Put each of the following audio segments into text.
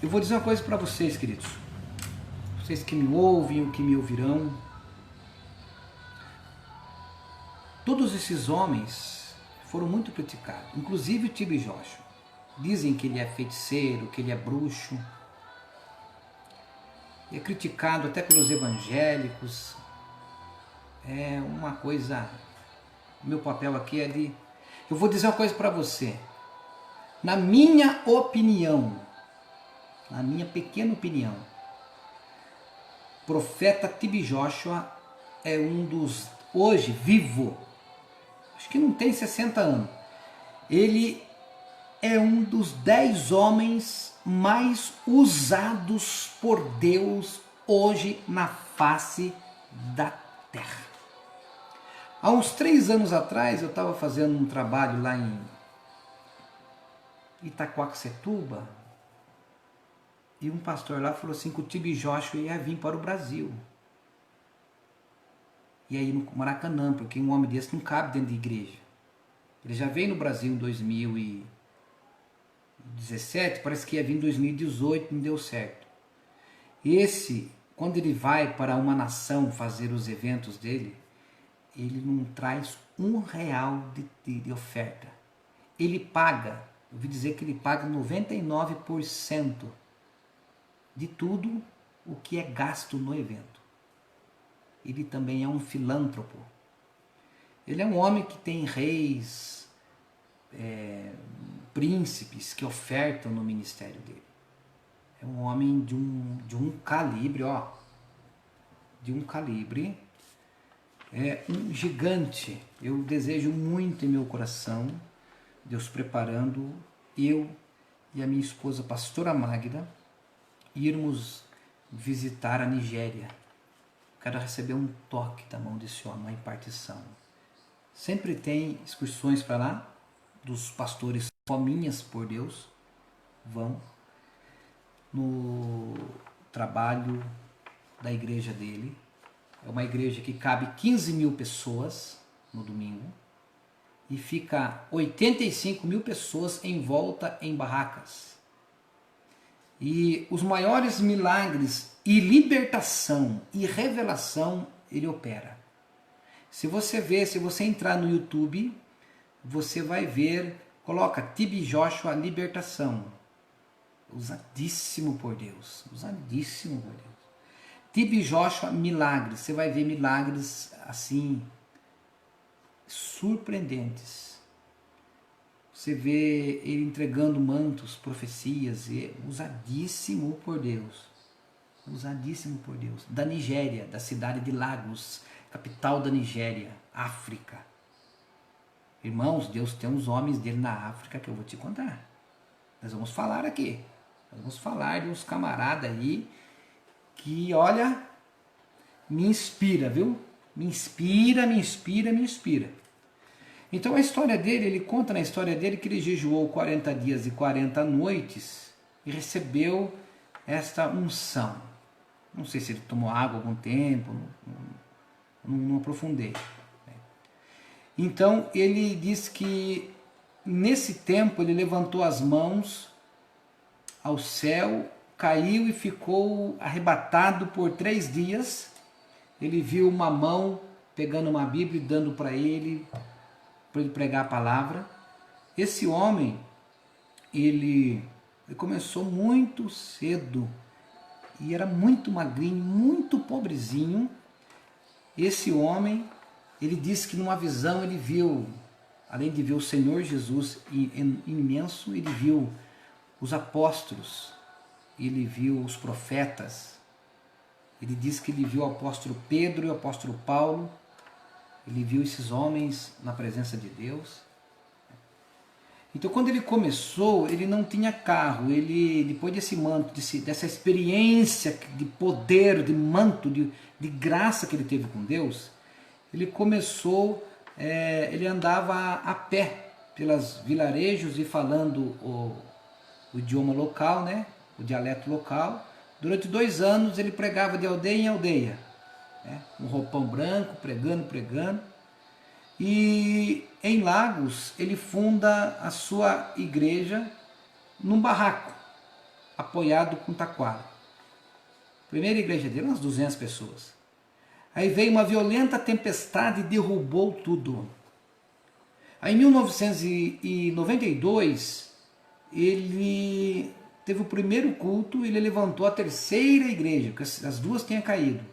Eu vou dizer uma coisa para vocês, queridos. Vocês que me ouvem, ou que me ouvirão. Todos esses homens foram muito criticados, inclusive o Tibi Joshua. Dizem que ele é feiticeiro, que ele é bruxo. É criticado até pelos evangélicos. É uma coisa... Meu papel aqui é de... Eu vou dizer uma coisa para você. Na minha opinião, na minha pequena opinião, o profeta Tibi Joshua é um dos... Hoje, vivo, acho que não tem 60 anos. Ele é um dos 10 homens mais usados por Deus hoje na face da terra. Há uns 3 anos atrás eu estava fazendo um trabalho lá em Itaquaquecetuba e um pastor lá falou assim que o Tibi Joshua ia vir para o Brasil. E aí no Maracanã, porque um homem desse não cabe dentro de igreja. Ele já veio no Brasil em 2017, parece que ia vir em 2018, não deu certo. Esse, quando ele vai para uma nação fazer os eventos dele, ele não traz R$1 de oferta. Ele paga, eu ouvi dizer que ele paga 99% de tudo o que é gasto no evento. Ele também é um filântropo. Ele é um homem que tem reis, príncipes que ofertam no ministério dele. É um homem de um calibre, ó. De um calibre. É um gigante. Eu desejo muito em meu coração, Deus preparando eu e a minha esposa, pastora Magda, irmos visitar a Nigéria. Quero receber um toque da mão desse homem, uma impartição. Sempre tem excursões para lá, dos pastores fominhas por Deus, vão no trabalho da igreja dele. É uma igreja que cabe 15 mil pessoas no domingo e fica 85 mil pessoas em volta em barracas. E os maiores milagres e libertação e revelação ele opera. Se você entrar no YouTube, você vai ver, coloca Tibi Joshua Libertação. Usadíssimo por Deus, usadíssimo por Deus. Tibi Joshua Milagres, você vai ver milagres assim, surpreendentes. Você vê ele entregando mantos, profecias, usadíssimo por Deus. Usadíssimo por Deus. Da Nigéria, da cidade de Lagos, capital da Nigéria, África. Irmãos, Deus tem uns homens dele na África que eu vou te contar. Nós vamos falar aqui. Nós vamos falar de uns camaradas aí que, olha, me inspira, viu? Me inspira, me inspira, me inspira. Então a história dele, ele conta na história dele que ele jejuou 40 dias e 40 noites e recebeu esta unção. Não sei se ele tomou água algum tempo, não aprofundei. Então ele diz que nesse tempo ele levantou as mãos ao céu, caiu e ficou arrebatado por 3 dias. Ele viu uma mão pegando uma Bíblia e dando para ele pregar a palavra. Esse homem, ele começou muito cedo e era muito magrinho, muito pobrezinho. Esse homem, ele disse que numa visão ele viu, além de ver o Senhor Jesus imenso, ele viu os apóstolos, ele viu os profetas. Ele disse que ele viu o apóstolo Pedro e o apóstolo Paulo. Ele viu esses homens na presença de Deus. Então quando ele começou, ele não tinha carro. Ele, depois desse manto, dessa experiência de poder, de manto, de graça que ele teve com Deus, ele começou, ele andava a pé pelos vilarejos e falando o idioma local, né? O dialeto local. Durante 2 anos ele pregava de aldeia em aldeia, né? Um roupão branco, pregando. E em Lagos ele funda a sua igreja num barraco, apoiado com taquara. Primeira igreja dele, umas 200 pessoas. Aí veio uma violenta tempestade e derrubou tudo. Aí em 1992, ele teve o primeiro culto e ele levantou a terceira igreja, porque as duas tinham caído.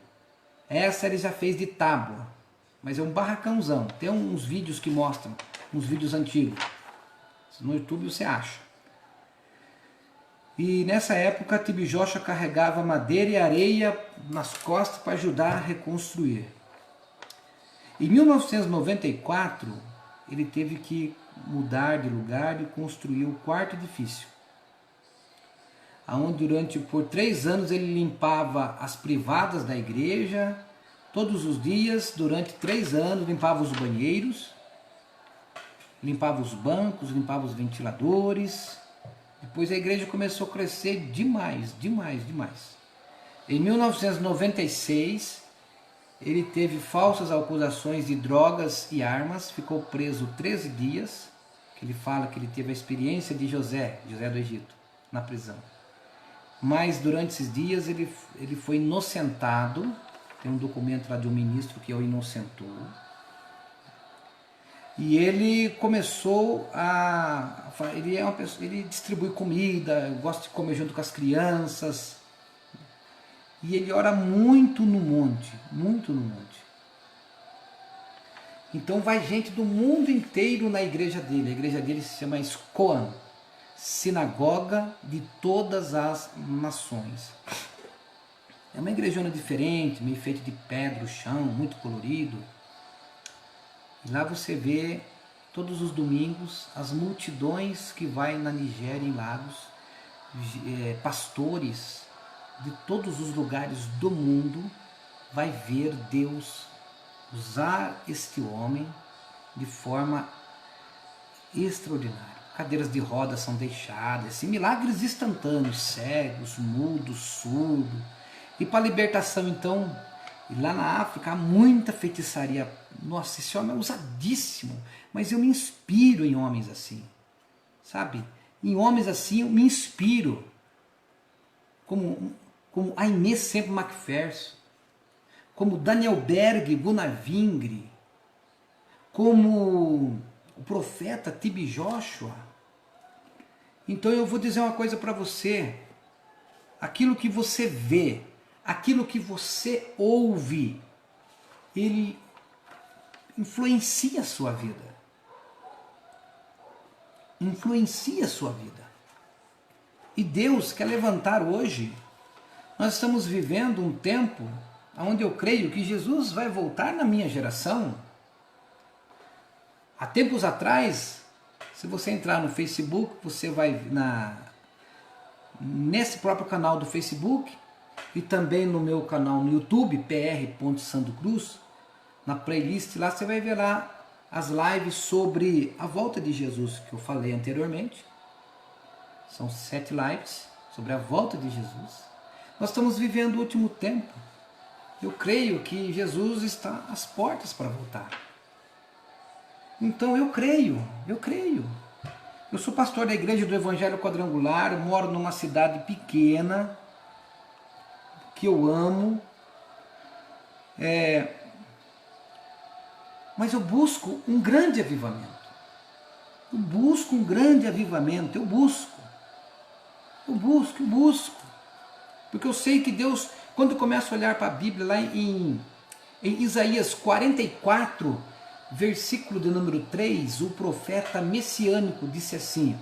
Essa ele já fez de tábua, mas é um barracãozão. Tem uns vídeos que mostram, uns vídeos antigos. No YouTube você acha. E nessa época, TB Joshua carregava madeira e areia nas costas para ajudar a reconstruir. Em 1994, ele teve que mudar de lugar e construir o quarto edifício, onde por 3 anos ele limpava as privadas da igreja, todos os dias, durante 3 anos, limpava os banheiros, limpava os bancos, limpava os ventiladores. Depois a igreja começou a crescer demais. Em 1996, ele teve falsas acusações de drogas e armas, ficou preso 13 dias, que ele fala que ele teve a experiência de José do Egito, na prisão. Mas durante esses dias ele foi inocentado, tem um documento lá de um ministro que o inocentou, e ele começou ele distribui comida, gosta de comer junto com as crianças, e ele ora muito no monte. Então vai gente do mundo inteiro na igreja dele. A igreja dele se chama SCOAN, Sinagoga de Todas as Nações. É uma igrejona diferente, meio feita de pedra, o chão, muito colorido. E lá você vê, todos os domingos, as multidões que vai na Nigéria, em Lagos, pastores de todos os lugares do mundo, vai ver Deus usar este homem de forma extraordinária. Cadeiras de rodas são deixadas, milagres instantâneos, cegos, mudos, surdos. E para a libertação, então, lá na África há muita feitiçaria. Nossa, esse homem é usadíssimo, mas eu me inspiro em homens assim, sabe? Em homens assim eu me inspiro, como Aimé Semple McPherson, como Daniel Berg Gunavingre, como o profeta TB Joshua. Então eu vou dizer uma coisa para você: aquilo que você vê, aquilo que você ouve, ele influencia a sua vida. Influencia a sua vida. E Deus quer levantar hoje. Nós estamos vivendo um tempo onde eu creio que Jesus vai voltar na minha geração. Há tempos atrás, se você entrar no Facebook, você vai nesse próprio canal do Facebook e também no meu canal no YouTube, pr.sandocruz, na playlist lá você vai ver lá as lives sobre a volta de Jesus que eu falei anteriormente. São 7 lives sobre a volta de Jesus. Nós estamos vivendo o último tempo. Eu creio que Jesus está às portas para voltar. Então eu creio. Eu sou pastor da Igreja do Evangelho Quadrangular, moro numa cidade pequena, que eu amo, mas eu busco um grande avivamento. Eu busco. Porque eu sei que Deus, quando eu começo a olhar para a Bíblia, lá em Isaías 44, versículo de número 3, o profeta messiânico disse assim: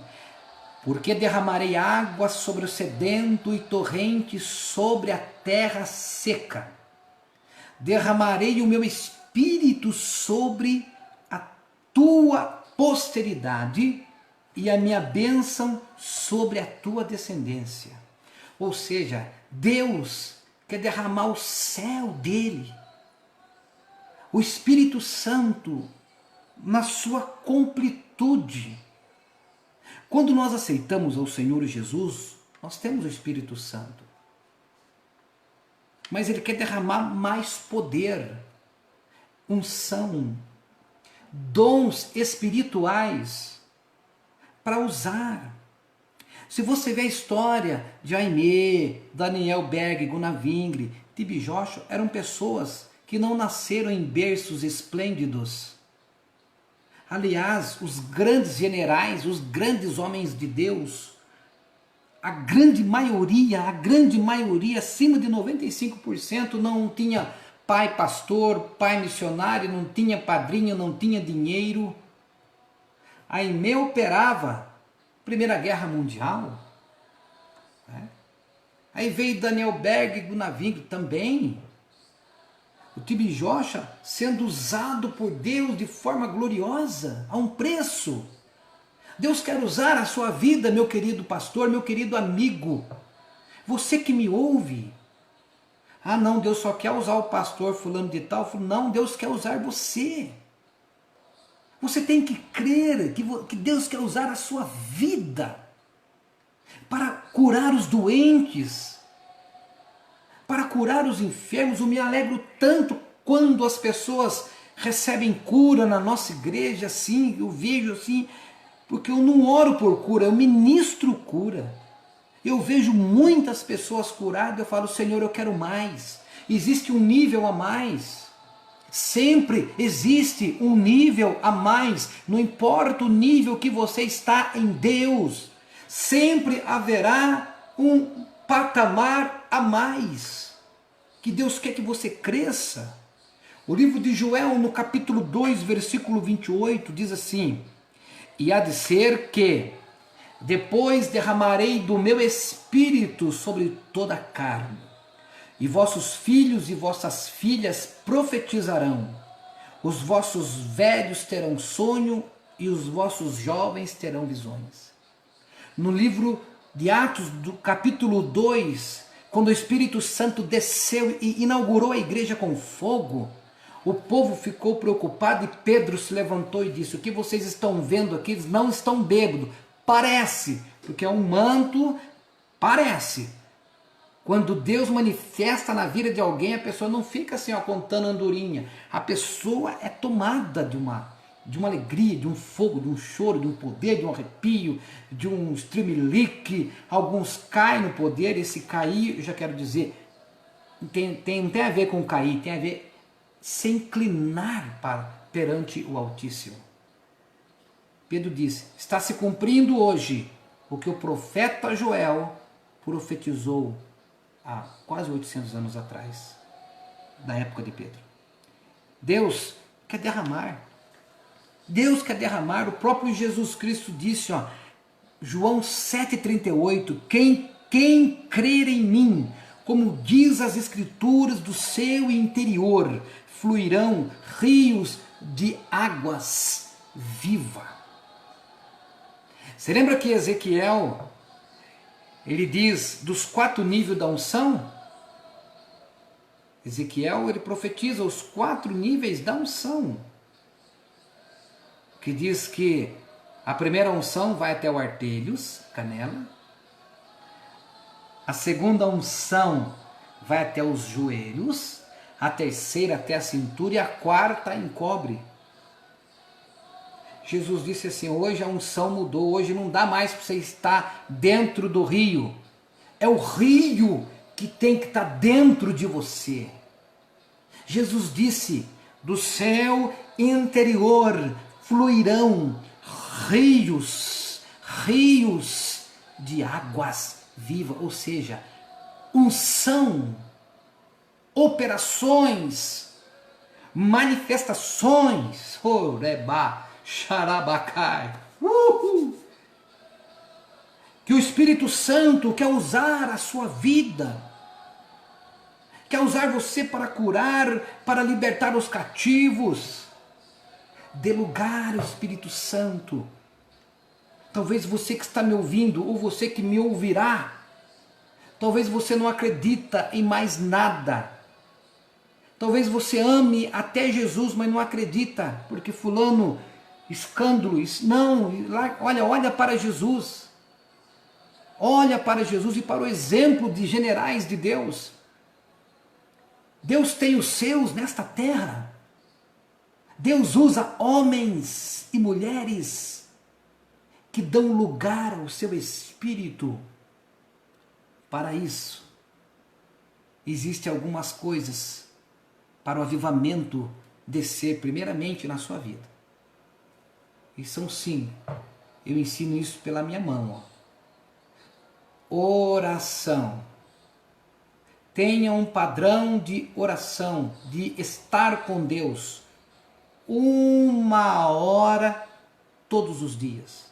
porque derramarei água sobre o sedento e torrentes sobre a terra seca. Derramarei o meu espírito sobre a tua posteridade e a minha bênção sobre a tua descendência. Ou seja, Deus quer derramar o céu dele, o Espírito Santo na sua completude. Quando nós aceitamos ao Senhor Jesus, nós temos o Espírito Santo. Mas Ele quer derramar mais poder, unção, dons espirituais para usar. Se você vê a história de Aimee, Daniel Berg, Gunnar Wingre, T.B. Joshua, eram pessoas que não nasceram em berços esplêndidos. Aliás, os grandes generais, os grandes homens de Deus, a grande maioria, acima de 95%, não tinha pai pastor, pai missionário, não tinha padrinho, não tinha dinheiro. Aimee operava Primeira Guerra Mundial. Né? Aí veio Daniel Berg e Gunnar Wingre também. O T.B. Joshua sendo usado por Deus de forma gloriosa, a um preço. Deus quer usar a sua vida, meu querido pastor, meu querido amigo. Você que me ouve. Ah não, Deus só quer usar o pastor fulano de tal. Não, Deus quer usar você. Você tem que crer que Deus quer usar a sua vida para curar os doentes, para curar os enfermos. Eu me alegro tanto quando as pessoas recebem cura na nossa igreja, assim, eu vejo assim, porque eu não oro por cura, eu ministro cura. Eu vejo muitas pessoas curadas, eu falo, Senhor, eu quero mais. Existe um nível a mais. Sempre existe um nível a mais. Não importa o nível que você está em Deus, sempre haverá um patamar a mais. Que Deus quer que você cresça. O livro de Joel, no capítulo 2, versículo 28, diz assim: e há de ser que depois derramarei do meu espírito sobre toda a carne, e vossos filhos e vossas filhas profetizarão, os vossos velhos terão sonho e os vossos jovens terão visões. No livro de Atos, do capítulo 2, quando o Espírito Santo desceu e inaugurou a igreja com fogo, o povo ficou preocupado e Pedro se levantou e disse: o que vocês estão vendo aqui, eles não estão bêbados, parece, porque é um manto, parece. Quando Deus manifesta na vida de alguém, a pessoa não fica assim, ó, contando andorinha. A pessoa é tomada de uma alegria, de um fogo, de um choro, de um poder, de um arrepio, de um stremelique. Alguns caem no poder. Esse cair, eu já quero dizer, não tem a ver com cair, tem a ver se inclinar perante o Altíssimo. Pedro disse: está se cumprindo hoje o que o profeta Joel profetizou há quase 800 anos atrás, da época de Pedro. Deus quer derramar. Deus quer derramar. O próprio Jesus Cristo disse, ó, João 7,38, quem crer em mim, como diz as Escrituras, do seu interior fluirão rios de águas vivas. Você lembra que Ezequiel, ele diz dos 4 níveis da unção? Ezequiel, ele profetiza os 4 níveis da unção. Que diz que a primeira unção vai até o artelhos, canela. A segunda unção vai até os joelhos. A terceira até a cintura e a quarta encobre. Jesus disse assim: hoje a unção mudou, hoje não dá mais para você estar dentro do rio. É o rio que tem que estar dentro de você. Jesus disse: do céu interior fluirão rios de águas vivas. Ou seja, unção, operações, manifestações. Oreba, xarabacai. Que o Espírito Santo quer usar a sua vida, quer usar você para curar, para libertar os cativos. Dê lugar ao Espírito Santo. Talvez você que está me ouvindo, ou você que me ouvirá, talvez você não acredita em mais nada. Talvez você ame até Jesus, mas não acredita, porque fulano, escândalo, não, olha para Jesus. Olha para Jesus e para o exemplo de generais de Deus. Deus tem os seus nesta terra. Deus usa homens e mulheres que dão lugar ao seu espírito para isso. Existem algumas coisas para o avivamento descer primeiramente na sua vida. E são sim, eu ensino isso pela minha mão. Oração. Tenha um padrão de oração, de estar com Deus 1 hora todos os dias.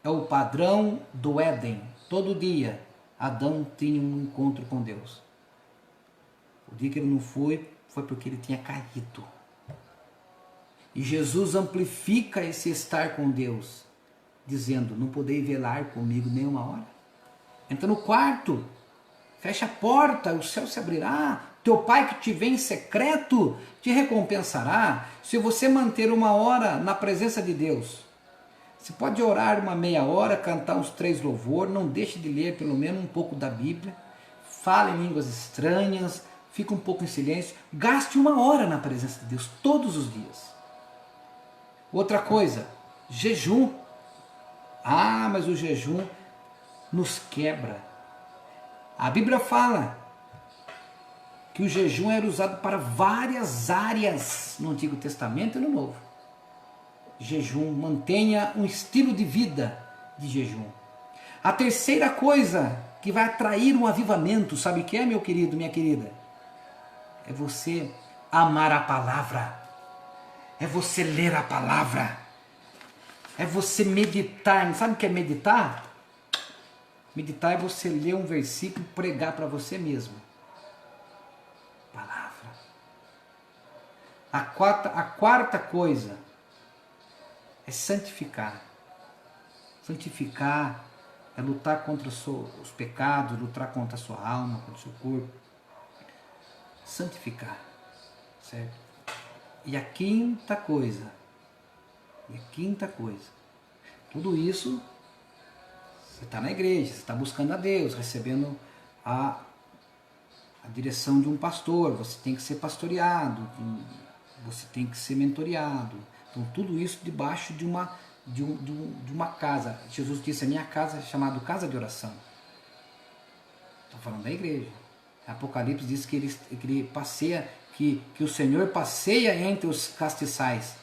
É o padrão do Éden. Todo dia Adão tinha um encontro com Deus. O dia que ele não foi porque ele tinha caído. E Jesus amplifica esse estar com Deus, dizendo: não podeis velar comigo nem 1 hora? Entra no quarto, fecha a porta, o céu se abrirá, teu pai que te vê em secreto te recompensará. Se você manter 1 hora na presença de Deus, você pode orar uma meia hora, cantar uns 3 louvores, não deixe de ler pelo menos um pouco da Bíblia, fale em línguas estranhas, fica um pouco em silêncio, gaste 1 hora na presença de Deus todos os dias. Outra coisa, jejum. Ah, mas o jejum nos quebra. A Bíblia fala que o jejum era usado para várias áreas no Antigo Testamento e no Novo. Jejum, mantenha um estilo de vida de jejum. A terceira coisa que vai atrair um avivamento, sabe o que é, meu querido, minha querida? É você amar a palavra. É você ler a palavra. É você meditar. Sabe o que é meditar? Meditar é você ler um versículo e pregar para você mesmo. Palavra. A quarta coisa é santificar. Santificar é lutar contra os pecados, lutar contra a sua alma, contra o seu corpo. Santificar. Certo? E a quinta coisa. Tudo isso, você está na igreja, você está buscando a Deus, recebendo a direção de um pastor, você tem que ser pastoreado, você tem que ser mentoreado. Então tudo isso debaixo de uma casa. Jesus disse: a minha casa é chamada casa de oração. Estou falando da igreja. Apocalipse diz que ele passeia, que o Senhor passeia entre os castiçais.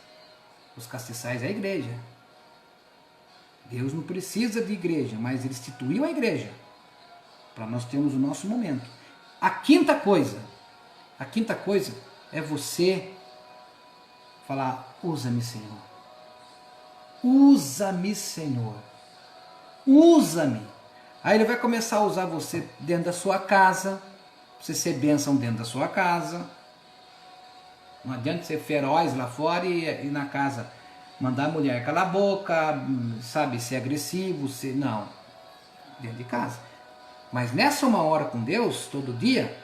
Os castiçais é a igreja. Deus não precisa de igreja, mas Ele instituiu a igreja para nós termos o nosso momento. A quinta coisa é você falar: usa-me, Senhor. Usa-me, Senhor. Usa-me. Aí Ele vai começar a usar você dentro da sua casa, você ser bênção dentro da sua casa. Não adianta ser feroz lá fora e na casa mandar a mulher calar a boca, sabe, ser agressivo, não, dentro de casa. Mas nessa 1 hora com Deus, todo dia,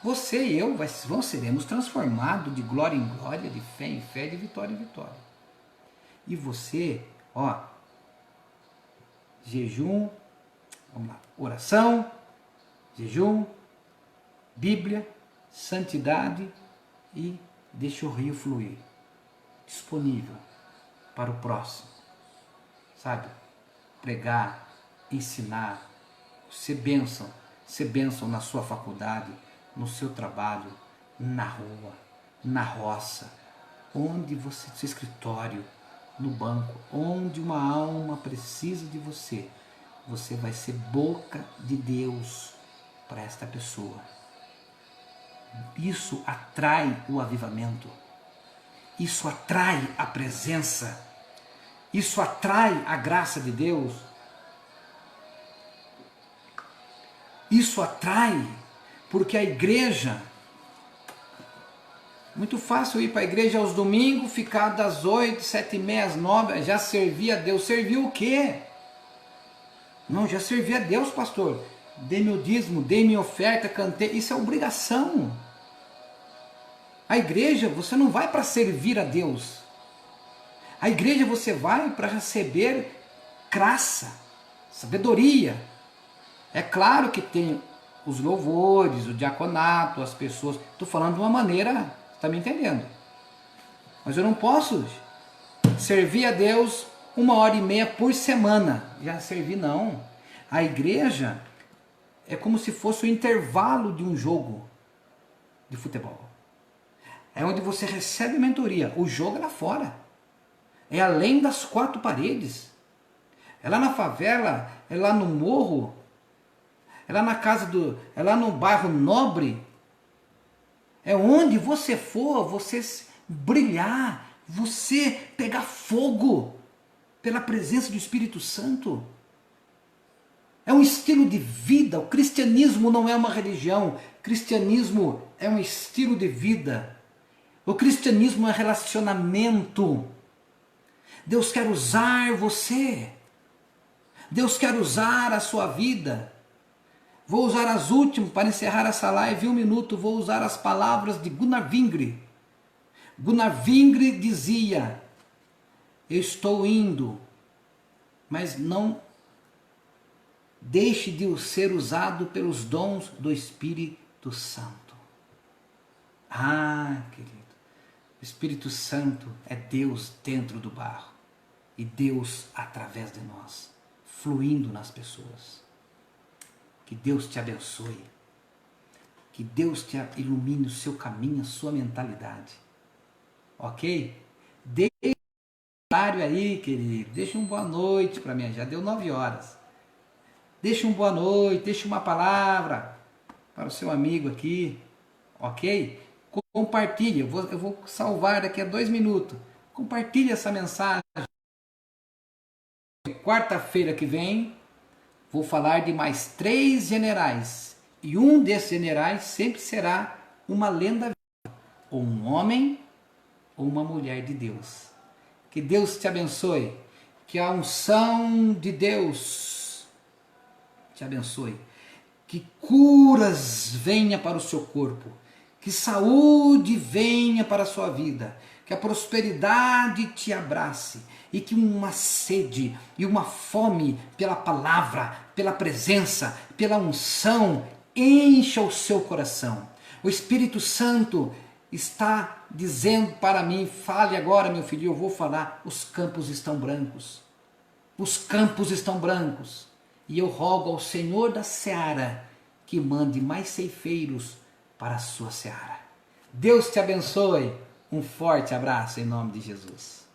você e eu seremos transformados de glória em glória, de fé em fé, de vitória em vitória. E você, jejum, vamos lá, oração, jejum, Bíblia, santidade e deixa o rio fluir, disponível para o próximo, sabe? Pregar, ensinar, ser bênção na sua faculdade, no seu trabalho, na rua, na roça, onde você, no seu escritório, no banco, onde uma alma precisa de você, você vai ser boca de Deus para esta pessoa. Isso atrai o avivamento, isso atrai a presença, isso atrai a graça de Deus, isso atrai, porque a igreja, muito fácil ir para a igreja aos domingos, ficar das 8, 7h30 às 9, já servia a Deus. Serviu o quê? Não, já servia a Deus, pastor. Dei meu dízimo, dei minha oferta, cantei, isso é obrigação. A igreja, você não vai para servir a Deus. A igreja você vai para receber graça, sabedoria. É claro que tem os louvores, o diaconato, as pessoas. Estou falando de uma maneira, está me entendendo? Mas eu não posso servir a Deus 1h30 por semana. Já servi não. A igreja é como se fosse o intervalo de um jogo de futebol. É onde você recebe mentoria. O jogo é lá fora. É além das quatro paredes. É lá na favela, é lá no morro, é lá na casa do, é lá no bairro nobre. É onde você for, você brilhar, você pegar fogo pela presença do Espírito Santo. É um estilo de vida. O cristianismo não é uma religião. O cristianismo é um estilo de vida. O cristianismo é relacionamento. Deus quer usar você. Deus quer usar a sua vida. Vou usar as últimas, para encerrar essa live, 1 minuto, vou usar as palavras de Gunnar Vingre. Gunnar Vingre dizia: eu estou indo, mas não deixe de ser usado pelos dons do Espírito Santo. Ah, querido, o Espírito Santo é Deus dentro do barro e Deus através de nós, fluindo nas pessoas. Que Deus te abençoe. Que Deus te ilumine o seu caminho, a sua mentalidade. Ok? Deixe um comentário aí, querido. Deixe uma boa noite para mim. Já deu 9 horas. Deixe uma boa noite, deixe uma palavra para o seu amigo aqui. Ok? Compartilhe. Eu vou salvar daqui a 2 minutos. Compartilhe essa mensagem. Quarta-feira que vem, vou falar de mais 3 generais. E um desses generais sempre será uma lenda viva. Ou um homem, ou uma mulher de Deus. Que Deus te abençoe. Que a unção de Deus te abençoe. Que curas venha para o seu corpo. Que saúde venha para a sua vida. Que a prosperidade te abrace. E que uma sede e uma fome pela palavra, pela presença, pela unção encha o seu coração. O Espírito Santo está dizendo para mim: fale agora, meu filho. Eu vou falar. Os campos estão brancos. Os campos estão brancos. E eu rogo ao Senhor da seara que mande mais ceifeiros para a sua seara. Deus te abençoe. Um forte abraço em nome de Jesus.